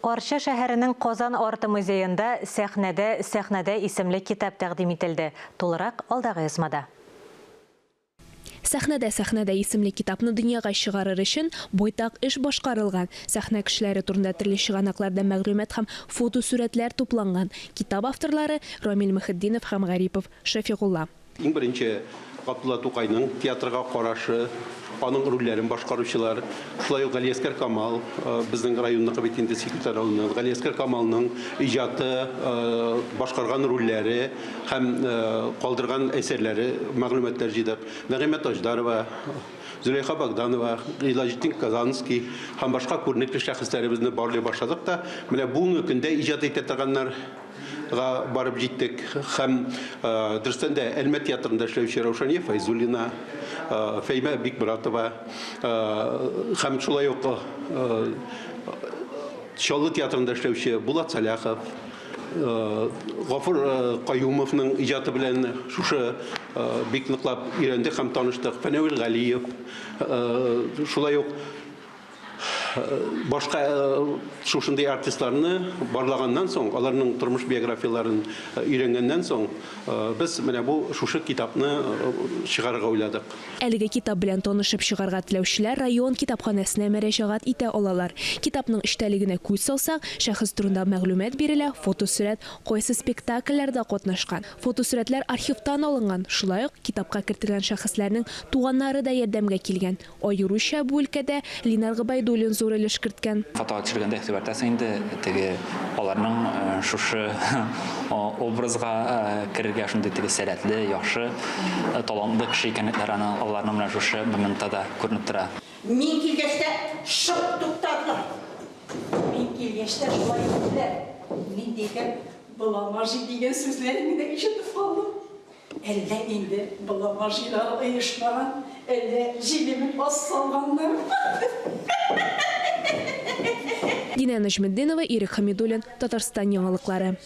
Орча шәһәренең Qozan орты музейында сәхнәдә исемле китап тәкъдим ителде. Тулырак алдағы язмада. Сәхнәдә исемле китапны дөньяга чыгарыр өчен бойтак эш башкарылган. Сәхнә кешеләре турында төрле чыганакларда мәгълүмат һәм фотосурәтләр тупланган. Китап авторлары Рамил Мөхетдинов һәм Гарипов Шафигулла. Иң беренче Габдулла Тукайның театрга карашы, аның рольләрен башкаручылар, шулай ук Галиәскәр Камал, безнең районның комитеты секретаре Галиәскәр Камалның иҗаты, башкарган рольләре һәм калдырган әсәрләре, мәгълүматлар җыйдык. Нәгыймә Таждарова, Зөләйха Богданова, Илаҗетдин Казанский һәм башка күренекле шәхесләребезне барлый башладык та, менә бүгенге көндә иҗат итә торганнар барып җиттек. Һәм дөрестән дә Әлмәт театрында эшләүче Раушания Файзуллина, Фәймә Бикмуратова һәм шулай ук Чаллы театрында эшләүче Булат Саляхов, Гафур Каюмовның иҗаты белән шушы бик ныклап өйрәндек һәм таныштык. Фәнәвил Галиев, шулай ук башка шушындай артистларны барлаганнан соң, аларның тормыш биографияларын өйрәнгәннән соң, без менә бу шушы китапны чыгарырга уйладык. Әлеге китап белән танышып чыгарга теләүчеләр район китапханәсенә мөрәҗәгать итә алалар. Китапның эчтәлегенә күз салсак, шәхес турында мәгълүмат бирелә, фотосурәт, кайсы спектакльләрдә катнашкан. Фотосурәтләр архивтан алынган. Шулай ук китапка кертелгән шәхесләрнең туганнары да ярдәмгә килгән. Аеруча бу өлкәдә Линар Габайдуллин зур өлеш керткән. Фотога төшергәндә игътибарда инде теге аларның шушы образга керергә шундый теге сәләтле, яхшы, талантлы кеше икәнлекләрен аларның менә шушы моментта күренеп тора. Мин килгәчтә шып туктадылар. Мин килгәчтә шулай диделәр. Мин дигән буламажи дигән сүзләрне генә ишетеп калдым. Әллә инде буламажилар оешмаган, әллә җилемен ас салганнар. Динә Нәҗметдинова, Ирек Хәмидуллин, Татарстан яңалыклары.